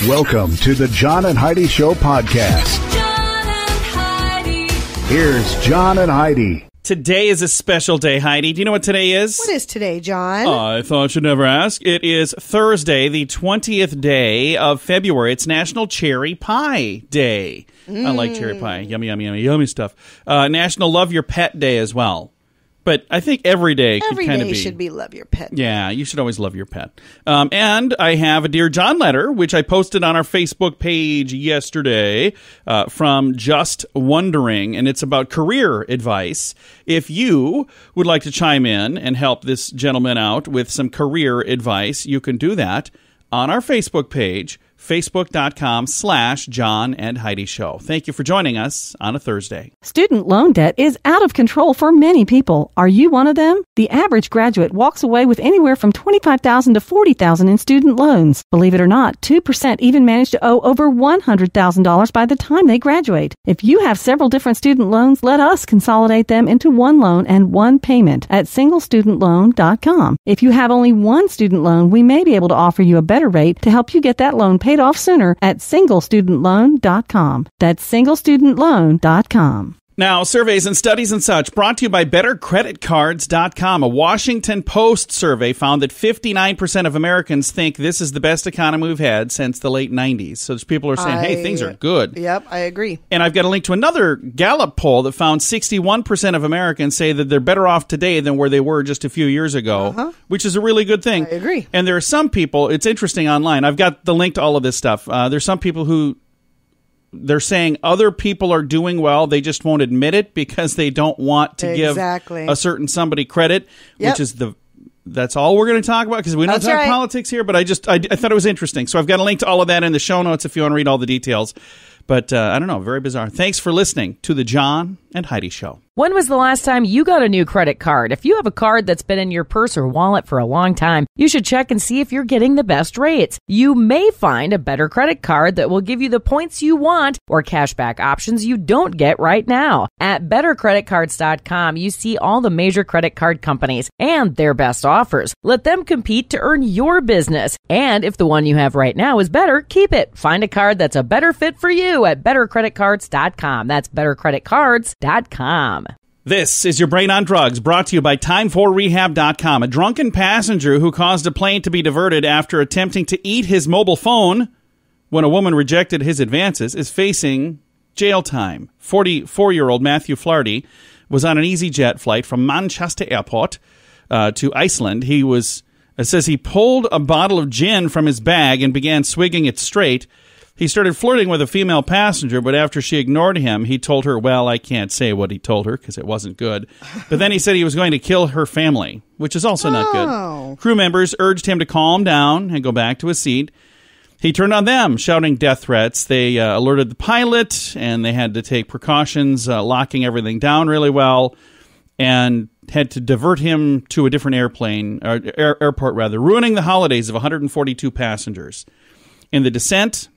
Welcome to the John and Heidi Show podcast. John and Heidi. Here's John and Heidi. Today is a special day, Heidi. Do you know what today is? What is today, John? I thought you'd never ask. It is Thursday, the 20th day of February. It's National Cherry Pie Day. I like cherry pie. Yummy, yummy, yummy, yummy stuff. National Love Your Pet Day as well. But I think every day could kind of be. Every day should be Love Your Pet. Yeah, you should always love your pet. And I have a Dear John letter, which I posted on our Facebook page yesterday from Just Wondering, and it's about career advice. If you would like to chime in and help this gentleman out with some career advice, you can do that on our Facebook page, facebook.com/John and Heidi Show. Thank you for joining us on a Thursday. Student loan debt is out of control for many people. Are you one of them? The average graduate walks away with anywhere from $25,000 to $40,000 in student loans. Believe it or not, 2% even manage to owe over $100,000 by the time they graduate. If you have several different student loans, let us consolidate them into one loan and one payment at singlestudentloan.com. If you have only one student loan, we may be able to offer you a better rate to help you get that loan paid off sooner at singlestudentloan.com. That's singlestudentloan.com. Now, surveys and studies and such brought to you by BetterCreditCards.com. A Washington Post survey found that 59% of Americans think this is the best economy we've had since the late 90s. So people are saying, hey, things are good. Yep, I agree. And I've got a link to another Gallup poll that found 61% of Americans say that they're better off today than where they were just a few years ago, which is a really good thing. I agree. And there are some people, it's interesting online, I've got the link to all of this stuff. There's some people who they're saying other people are doing well. They just won't admit it because they don't want to give a certain somebody credit, which is that's all we're going to talk about because we don't talk politics here. But I thought it was interesting. So I've got a link to all of that in the show notes if you want to read all the details. But I don't know, very bizarre. Thanks for listening to the John and Heidi Show. When was the last time you got a new credit card? If you have a card that's been in your purse or wallet for a long time, you should check and see if you're getting the best rates. You may find a better credit card that will give you the points you want or cashback options you don't get right now. At BetterCreditCards.com, you see all the major credit card companies and their best offers. Let them compete to earn your business. And if the one you have right now is better, keep it. Find a card that's a better fit for you at BetterCreditCards.com. That's BetterCreditCards.com. This is Your Brain on Drugs, brought to you by Time4Rehab.com. A drunken passenger who caused a plane to be diverted after attempting to eat his mobile phone when a woman rejected his advances is facing jail time. 44-year-old Matthew Flaherty was on an EasyJet flight from Manchester Airport to Iceland. He was, it says he pulled a bottle of gin from his bag and began swigging it straight. He started flirting with a female passenger, but after she ignored him, he told her, well, I can't say what he told her because it wasn't good. But then he said he was going to kill her family, which is also not good. Crew members urged him to calm down and go back to his seat. He turned on them, shouting death threats. They alerted the pilot, and they had to take precautions, locking everything down really well, and had to divert him to a different airport, ruining the holidays of 142 passengers. In the descent,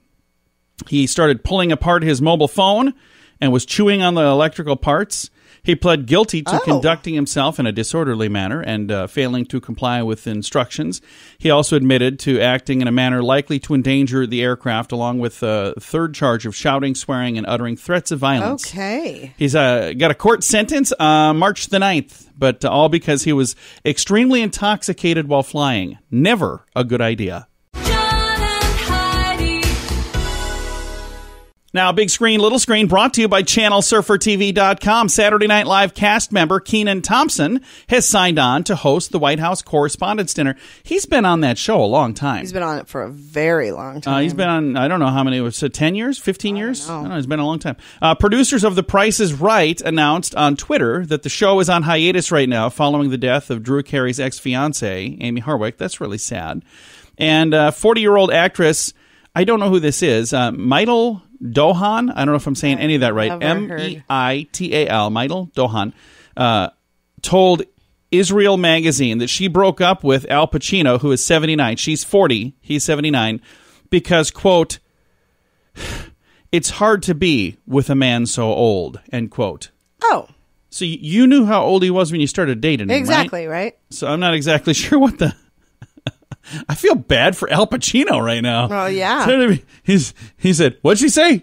he started pulling apart his mobile phone and was chewing on the electrical parts. He pled guilty to conducting himself in a disorderly manner and failing to comply with instructions. He also admitted to acting in a manner likely to endanger the aircraft, along with a third charge of shouting, swearing, and uttering threats of violence. Okay. He's got a court sentence March the 9th, but all because he was extremely intoxicated while flying. Never a good idea. Now, big screen, little screen, brought to you by ChannelSurferTV.com. Saturday Night Live cast member Kenan Thompson has signed on to host the White House Correspondents' Dinner. He's been on that show a long time. He's been on it for a very long time. He's been on, I don't know how many, was it 10 years, 15 years? I don't know, it's been a long time. Producers of The Price is Right announced on Twitter that the show is on hiatus right now following the death of Drew Carey's ex-fiancée, Amy Harwick. That's really sad. And 40-year-old actress, I don't know who this is, Meital Dohan, I don't know if I'm saying any of that right, Meital, Meital Dohan, told Israel Magazine that she broke up with Al Pacino, who is 79. She's 40, he's 79, because, quote, it's hard to be with a man so old, end quote. Oh. So you knew how old he was when you started dating him, exactly, right? So I'm not exactly sure what the I feel bad for Al Pacino right now. Oh, yeah. He said, what'd she say?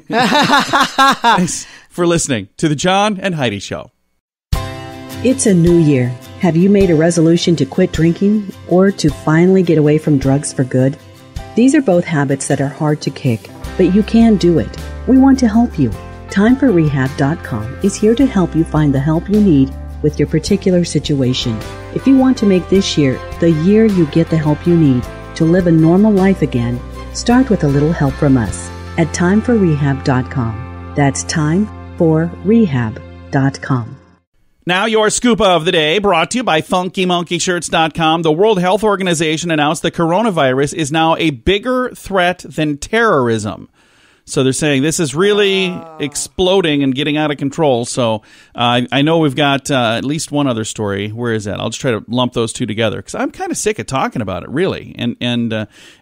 Thanks for listening to the John and Heidi Show. It's a new year. Have you made a resolution to quit drinking or to finally get away from drugs for good? These are both habits that are hard to kick, but you can do it. We want to help you. TimeForRehab.com is here to help you find the help you need with your particular situation. If you want to make this year the year you get the help you need to live a normal life again, start with a little help from us at TimeForRehab.com. That's TimeForRehab.com. Now, your scoop of the day, brought to you by FunkyMonkeyShirts.com. The World Health Organization announced the coronavirus is now a bigger threat than terrorism. So they're saying this is really exploding and getting out of control. So I know we've got at least one other story. Where is that? I'll just try to lump those two together because I'm kind of sick of talking about it, really. And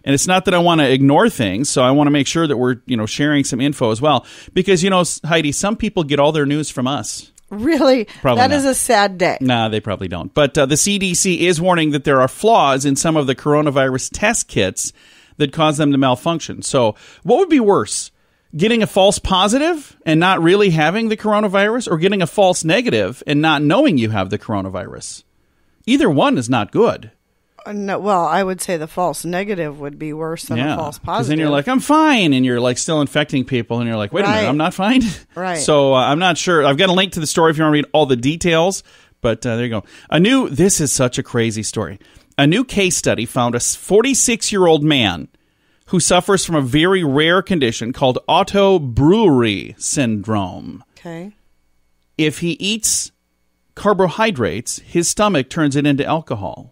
it's not that I want to ignore things. So I want to make sure that we're sharing some info as well. Because, Heidi, some people get all their news from us. Really? Probably That not. is a sad day. Nah, they probably don't. But the CDC is warning that there are flaws in some of the coronavirus test kits that cause them to malfunction. So what would be worse? Getting a false positive and not really having the coronavirus, or getting a false negative and not knowing you have the coronavirus? Either one is not good. No, well, I would say the false negative would be worse than a false positive. Because then you're like, I'm fine, and you're like still infecting people, and you're like, wait a minute, I'm not fine? Right. So I'm not sure. I've got a link to the story if you want to read all the details, but there you go. This is such a crazy story. A new case study found a 46-year-old man who suffers from a very rare condition called auto-brewery syndrome. Okay. If he eats carbohydrates, his stomach turns it into alcohol.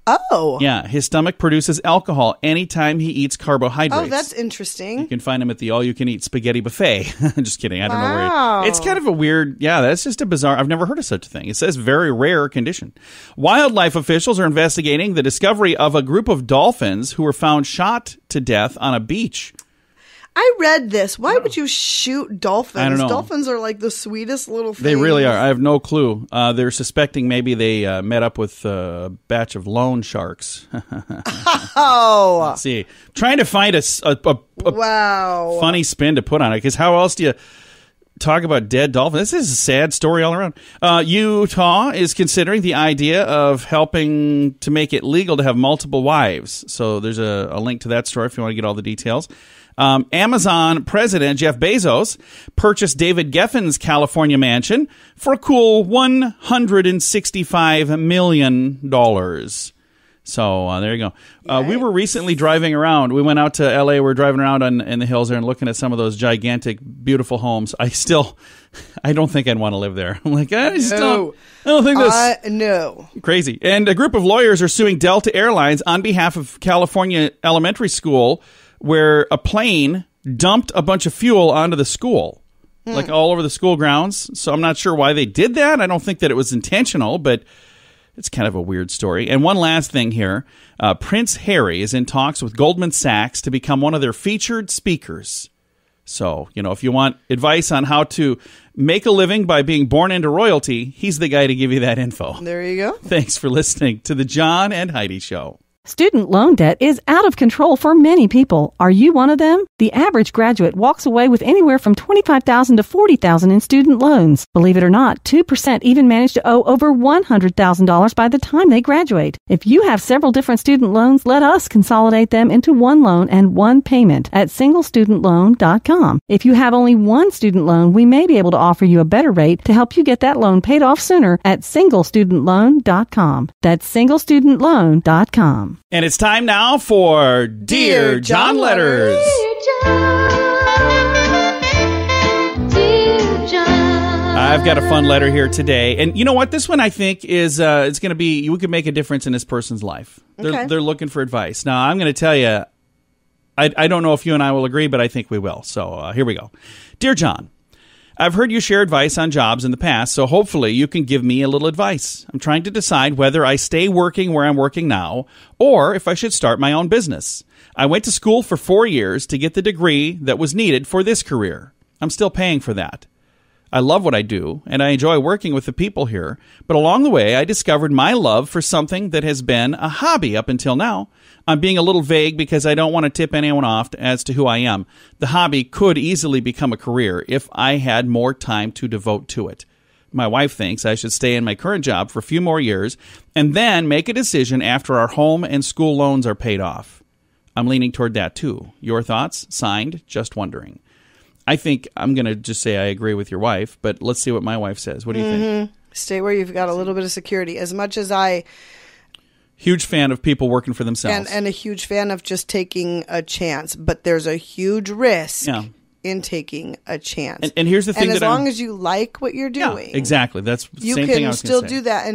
Oh. Yeah, his stomach produces alcohol anytime he eats carbohydrates. Oh, that's interesting. You can find him at the all-you-can-eat spaghetti buffet. Just kidding. I don't know Wow. where. It's kind of a weird. Yeah, that's just a bizarre. I've never heard of such a thing. It says very rare condition. Wildlife officials are investigating the discovery of a group of dolphins who were found shot to death on a beach. I read this. Why would you shoot dolphins? I don't know. Dolphins are like the sweetest little things. They really are. I have no clue. They're suspecting maybe they met up with a batch of loan sharks. Oh. Let's see. Trying to find a Wow. funny spin to put on it, because how else do you talk about dead dolphins? This is a sad story all around. Utah is considering the idea of helping to make it legal to have multiple wives. So there's a link to that story if you want to get all the details. Amazon president Jeff Bezos purchased David Geffen's California mansion for a cool $165 million. So there you go. We were recently driving around. We went out to L.A. We were driving around in the hills there and looking at some of those gigantic, beautiful homes. I don't think I'd want to live there. I'm like, I don't think this. No. Crazy. And a group of lawyers are suing Delta Airlines on behalf of California Elementary School, where a plane dumped a bunch of fuel onto the school, like all over the school grounds. So I'm not sure why they did that. I don't think that it was intentional, but it's kind of a weird story. And one last thing here. Prince Harry is in talks with Goldman Sachs to become one of their featured speakers. So, if you want advice on how to make a living by being born into royalty, he's the guy to give you that info. There you go. Thanks for listening to the John and Heidi Show. Student loan debt is out of control for many people. Are you one of them? The average graduate walks away with anywhere from $25,000 to $40,000 in student loans. Believe it or not, 2% even manage to owe over $100,000 by the time they graduate. If you have several different student loans, let us consolidate them into one loan and one payment at singlestudentloan.com. If you have only one student loan, we may be able to offer you a better rate to help you get that loan paid off sooner at singlestudentloan.com. That's singlestudentloan.com. And it's time now for Dear John Letters. I've got a fun letter here today. And you know what? This one, I think, is it's going to be, we could make a difference in this person's life. They're looking for advice. Now, I'm going to tell you, I don't know if you and I will agree, but I think we will. So here we go. Dear John, I've heard you share advice on jobs in the past, so hopefully you can give me a little advice. I'm trying to decide whether I stay working where I'm working now or if I should start my own business. I went to school for 4 years to get the degree that was needed for this career. I'm still paying for that. I love what I do, and I enjoy working with the people here. But along the way, I discovered my love for something that has been a hobby up until now. I'm being a little vague because I don't want to tip anyone off as to who I am. The hobby could easily become a career if I had more time to devote to it. My wife thinks I should stay in my current job for a few more years and then make a decision after our home and school loans are paid off. I'm leaning toward that too. Your thoughts? Signed, Just Wondering. I think I'm going to just say I agree with your wife, but let's see what my wife says. What do you think? Stay where you've got a little bit of security. As much as I... Huge fan of people working for themselves. And a huge fan of just taking a chance. But there's a huge risk in taking a chance. And here's the thing. And as long as you like what you're doing. Yeah, exactly. That's the you same thing I can was still gonna say. do that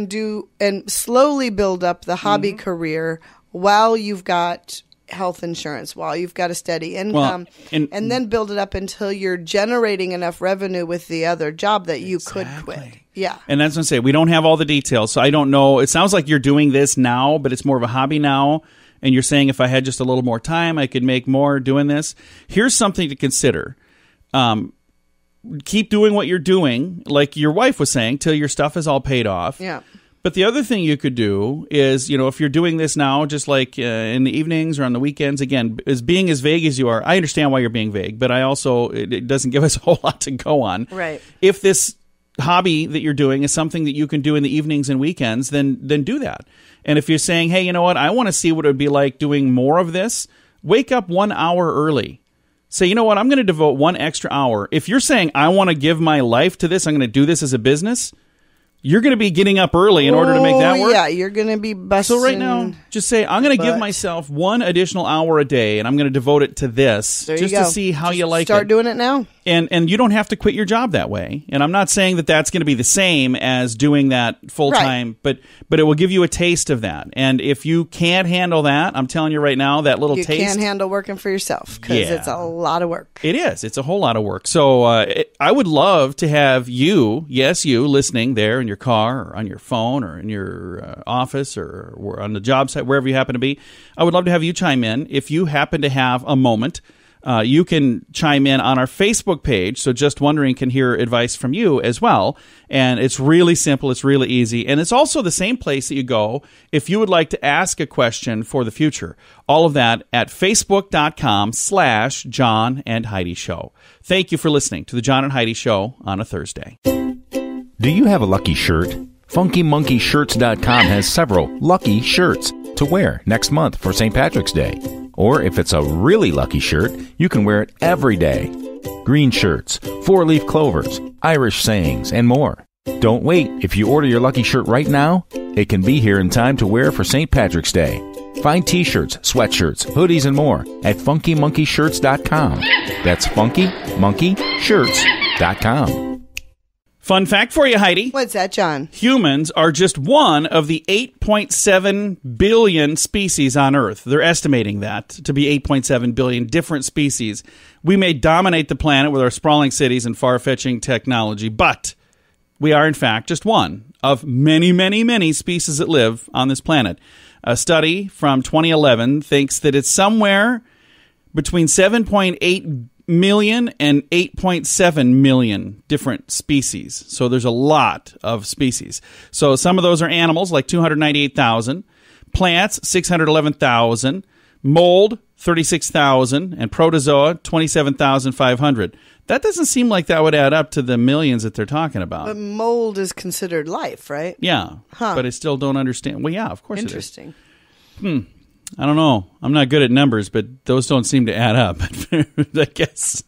and slowly build up the hobby career while you've got health insurance, while you've got a steady income, and then build it up until you're generating enough revenue with the other job that you could quit. Yeah. And that's what I'm saying. We don't have all the details, so I don't know. It sounds like you're doing this now, but it's more of a hobby now. And you're saying if I had just a little more time, I could make more doing this. Here's something to consider. Keep doing what you're doing, like your wife was saying, till your stuff is all paid off. Yeah. But the other thing you could do is, if you're doing this now, just like in the evenings or on the weekends, again, as being as vague as you are, I understand why you're being vague, but it doesn't give us a whole lot to go on. Right. If this hobby that you're doing is something that you can do in the evenings and weekends, then do that. And if you're saying, hey, you know what, I want to see what it would be like doing more of this, wake up 1 hour early. Say, you know what, I'm going to devote 1 extra hour. If you're saying, I want to give my life to this, I'm going to do this as a business, you're going to be getting up early in order to make that work. Yeah, you're going to be busting. So right now, just say, I'm going to give myself 1 additional hour a day, and I'm going to devote it to this just to see how you like it. Start doing it now. And you don't have to quit your job that way. And I'm not saying that that's going to be the same as doing that full-time, but it will give you a taste of that. And if you can't handle that, I'm telling you right now, that little taste. You can't handle working for yourself because it's a lot of work. It is. It's a whole lot of work. So I would love to have you, listening there in your car or on your phone or in your office or on the job site, wherever you happen to be. I would love to have you chime in. If you happen to have a moment, you can chime in on our Facebook page, so Just Wondering can hear advice from you as well. And it's really simple. It's really easy. And it's also the same place that you go if you would like to ask a question for the future. All of that at facebook.com/John and Heidi Show. Thank you for listening to the John and Heidi Show on a Thursday. Do you have a lucky shirt? FunkyMonkeyShirts.com has several lucky shirts to wear next month for St. Patrick's Day. Or if it's a really lucky shirt, you can wear it every day. Green shirts, 4-leaf clovers, Irish sayings, and more. Don't wait. If you order your lucky shirt right now, it can be here in time to wear for St. Patrick's Day. Find t-shirts, sweatshirts, hoodies, and more at FunkyMonkeyShirts.com. That's FunkyMonkeyShirts.com. Fun fact for you, Heidi. What's that, John? Humans are just one of the 8.7 billion species on Earth. They're estimating that to be 8.7 billion different species. We may dominate the planet with our sprawling cities and far-fetching technology, but we are, in fact, just one of many, many, many species that live on this planet. A study from 2011 thinks that it's somewhere between 7.8 million and 8.7 million different species. So there's a lot of species. So some of those are animals, like 298,000, plants, 611,000, mold, 36,000, and protozoa, 27,500. That doesn't seem like that would add up to the millions that they're talking about. But mold is considered life, right? Yeah, but I still don't understand. Well, yeah, of course Interesting. it is. I don't know. I'm not good at numbers, but those don't seem to add up, I guess.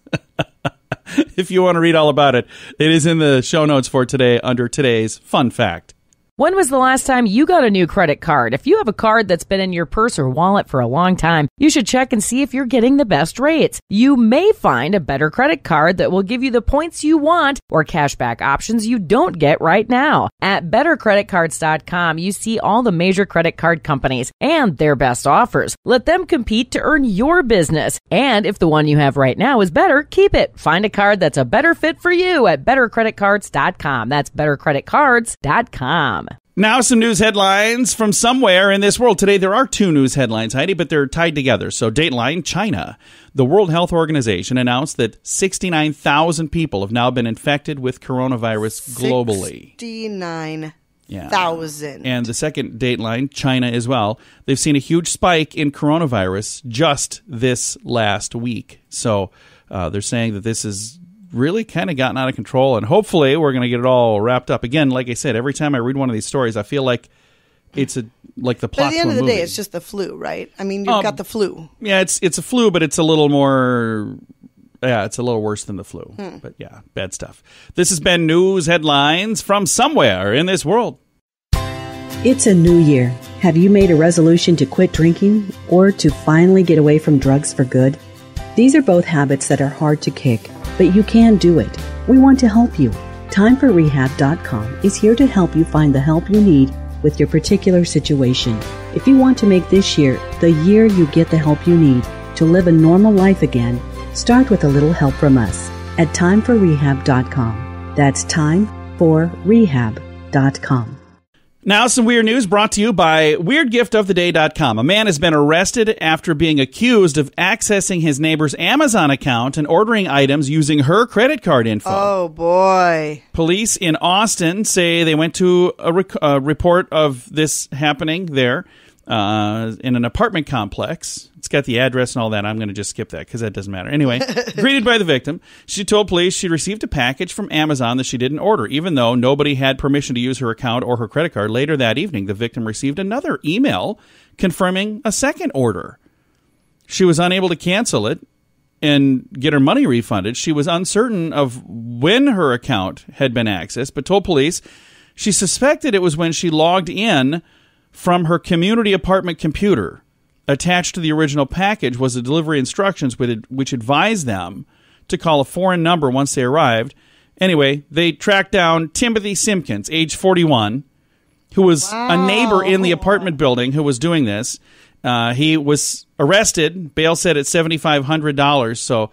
If you want to read all about it, it is in the show notes for today under today's Fun Fact. When was the last time you got a new credit card? If you have a card that's been in your purse or wallet for a long time, you should check and see if you're getting the best rates. You may find a better credit card that will give you the points you want or cashback options you don't get right now. At bettercreditcards.com, you see all the major credit card companies and their best offers. Let them compete to earn your business. And if the one you have right now is better, keep it. Find a card that's a better fit for you at bettercreditcards.com. That's bettercreditcards.com. Now some news headlines from somewhere in this world. Today there are two news headlines, Heidi, but they're tied together. So Dateline, China. The World Health Organization announced that 69,000 people have now been infected with coronavirus globally. 69,000. And the second Dateline, China as well. They've seen a huge spike in coronavirus just this last week. So they're saying that this is really kind of gotten out of control, and hopefully we're going to get it all wrapped up. Again, like I said, every time I read one of these stories, I feel like it's like the plot. But at the end to a of the movie. day, it's just the flu, right? I mean, you've got the flu. Yeah, it's a flu, but it's a little more. Yeah, it's a little worse than the flu. But yeah, bad stuff. This has been news headlines from somewhere in this world. It's a new year. Have you made a resolution to quit drinking or to finally get away from drugs for good? These are both habits that are hard to kick, but you can do it. We want to help you. TimeForRehab.com is here to help you find the help you need with your particular situation. If you want to make this year the year you get the help you need to live a normal life again, start with a little help from us at TimeForRehab.com. That's TimeForRehab.com. Now, some weird news brought to you by WeirdGiftOfTheDay.com. A man has been arrested after being accused of accessing his neighbor's Amazon account and ordering items using her credit card info. Oh, boy. Police in Austin say they went to a report of this happening there in an apartment complex. It's got the address and all that. I'm going to just skip that because that doesn't matter. Anyway, greeted by the victim, she told police she received a package from Amazon that she didn't order, even though nobody had permission to use her account or her credit card. Later that evening, the victim received another email confirming a second order. She was unable to cancel it and get her money refunded. She was uncertain of when her account had been accessed, but told police she suspected it was when she logged in from her community apartment computer. Attached to the original package was the delivery instructions which advised them to call a foreign number once they arrived. Anyway, they tracked down Timothy Simpkins, age 41, who was a neighbor in the apartment building who was doing this. He was arrested. Bail set at $7,500. So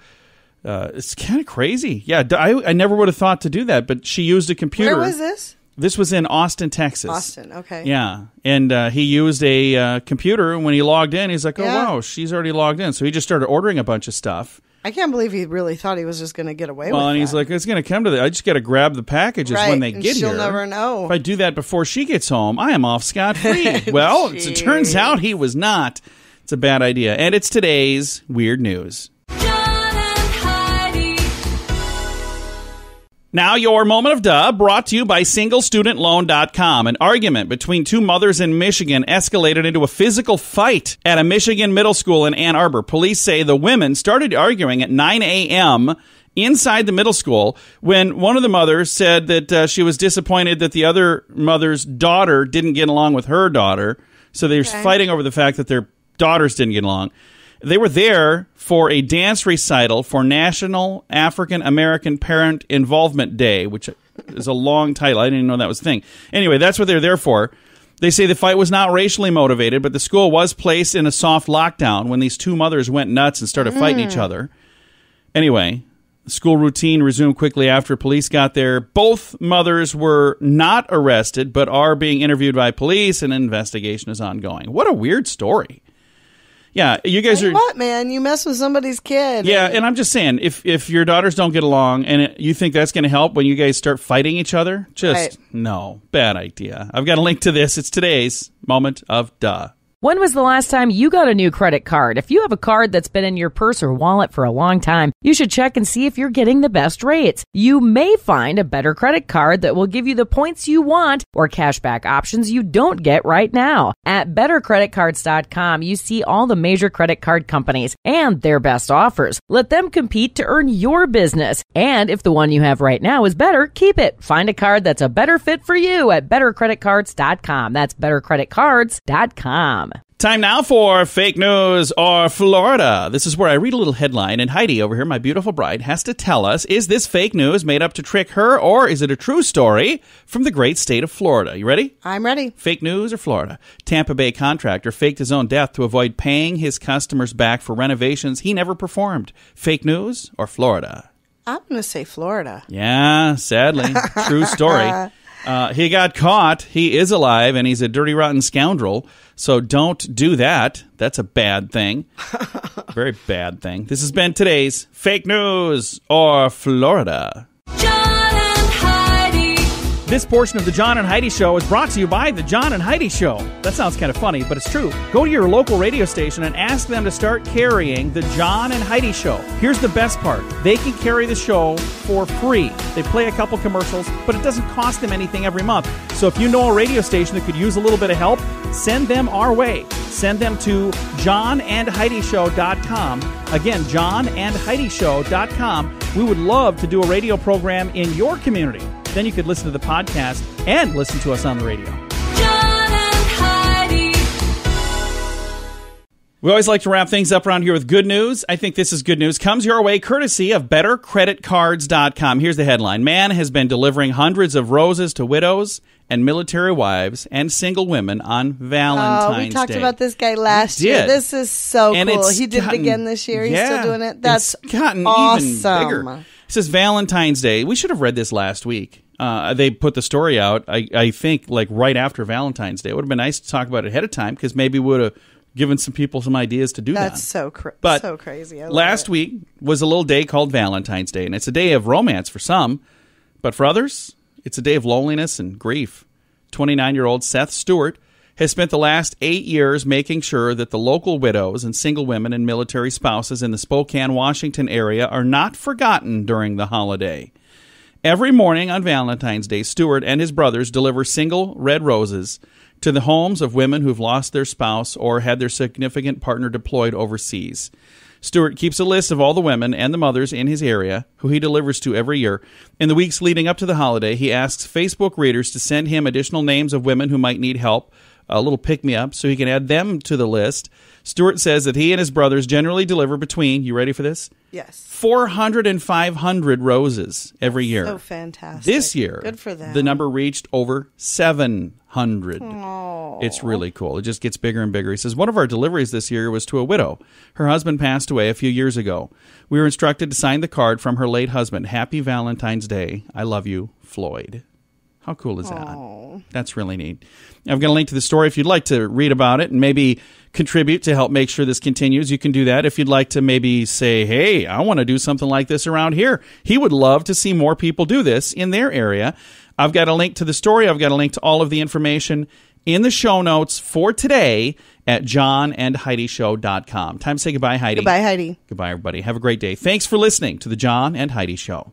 it's kind of crazy. Yeah, I never would have thought to do that, but she used a computer. Where was this? This was in Austin, Texas. Austin, okay. Yeah, and he used a computer, and when he logged in, he's like, oh, wow, she's already logged in. So he just started ordering a bunch of stuff. I can't believe he really thought he was just going to get away with it. Well, and he's like, it's going to come to that. I just got to grab the packages when they get here. She'll never know. If I do that before she gets home, I am off scot-free. Well, it turns out he was not. It's a bad idea. And it's today's weird news. Now, your moment of duh, brought to you by SingleStudentLoan.com. An argument between two mothers in Michigan escalated into a physical fight at a Michigan middle school in Ann Arbor. Police say the women started arguing at 9 a.m. inside the middle school when one of the mothers said that she was disappointed that the other mother's daughter didn't get along with her daughter. So they were fighting over the fact that their daughters didn't get along. They were there for a dance recital for National African American Parent Involvement Day, which is a long title. I didn't even know that was a thing. Anyway, that's what they're there for. They say the fight was not racially motivated, but the school was placed in a soft lockdown when these two mothers went nuts and started fighting each other. Anyway, the school routine resumed quickly after police got there. Both mothers were not arrested, but are being interviewed by police, and an investigation is ongoing. What a weird story. Yeah, you guys are. What, man? You mess with somebody's kid. Yeah, and I'm just saying, if your daughters don't get along and you think that's going to help when you guys start fighting each other, no, bad idea. I've got a link to this. It's today's moment of duh. When was the last time you got a new credit card? If you have a card that's been in your purse or wallet for a long time, you should check and see if you're getting the best rates. You may find a better credit card that will give you the points you want or cashback options you don't get right now. At BetterCreditCards.com, you see all the major credit card companies and their best offers. Let them compete to earn your business. And if the one you have right now is better, keep it. Find a card that's a better fit for you at BetterCreditCards.com. That's BetterCreditCards.com. Time now for Fake News or Florida. This is where I read a little headline, and Heidi over here, my beautiful bride, has to tell us, is this fake news made up to trick her, or is it a true story from the great state of Florida? You ready? I'm ready. Fake news or Florida? Tampa Bay contractor faked his own death to avoid paying his customers back for renovations he never performed. Fake news or Florida? I'm going to say Florida. Yeah, sadly. True story. He got caught. He is alive, and he's a dirty, rotten scoundrel. So don't do that. That's a bad thing. Very bad thing. This has been today's Fake News or Florida. John and Heidi. This portion of the John and Heidi Show is brought to you by the John and Heidi Show. That sounds kind of funny, but it's true. Go to your local radio station and ask them to start carrying the John and Heidi Show. Here's the best part. They can carry the show for free. They play a couple commercials, but it doesn't cost them anything every month. So if you know a radio station that could use a little bit of help, send them our way. Send them to johnandheidishow.com. Again, johnandheidishow.com. We would love to do a radio program in your community. Then you could listen to the podcast and listen to us on the radio. John and Heidi. We always like to wrap things up around here with good news. I think this is good news. Comes your way courtesy of BetterCreditCards.com. Here's the headline. Man has been delivering hundreds of roses to widows and military wives and single women on Valentine's Day. We talked about this guy last year. This is so cool. He did it again this year. He's still doing it. That's gotten awesome. Even bigger. It says Valentine's Day. We should have read this last week. They put the story out, I think, like right after Valentine's Day. It would have been nice to talk about it ahead of time because maybe we would have given some people some ideas to do that. That's so crazy. Last week was a little day called Valentine's Day, and it's a day of romance for some, but for others, it's a day of loneliness and grief. 29-year-old Seth Stewart has spent the last 8 years making sure that the local widows and single women and military spouses in the Spokane, Washington area are not forgotten during the holiday. Every morning on Valentine's Day, Stewart and his brothers deliver single red roses to the homes of women who've lost their spouse or had their significant partner deployed overseas. Stewart keeps a list of all the women and the mothers in his area who he delivers to every year. In the weeks leading up to the holiday, he asks Facebook readers to send him additional names of women who might need help, a little pick-me-up, so he can add them to the list. Stewart says that he and his brothers generally deliver between, you ready for this? Yes. 400 and 500 roses every year. So fantastic. This year, good for them. The number reached over 700. Aww. It's really cool. It just gets bigger and bigger. He says, one of our deliveries this year was to a widow. Her husband passed away a few years ago. We were instructed to sign the card from her late husband. Happy Valentine's Day. I love you, Floyd. How cool is that? Aww. That's really neat. I've got a link to the story if you'd like to read about it and maybe contribute to help make sure this continues. You can do that. If you'd like to maybe say, hey, I want to do something like this around here. He would love to see more people do this in their area. I've got a link to the story. I've got a link to all of the information in the show notes for today at johnandheidishow.com. Time to say goodbye, Heidi. Goodbye, Heidi. Goodbye, everybody. Have a great day. Thanks for listening to the John and Heidi Show.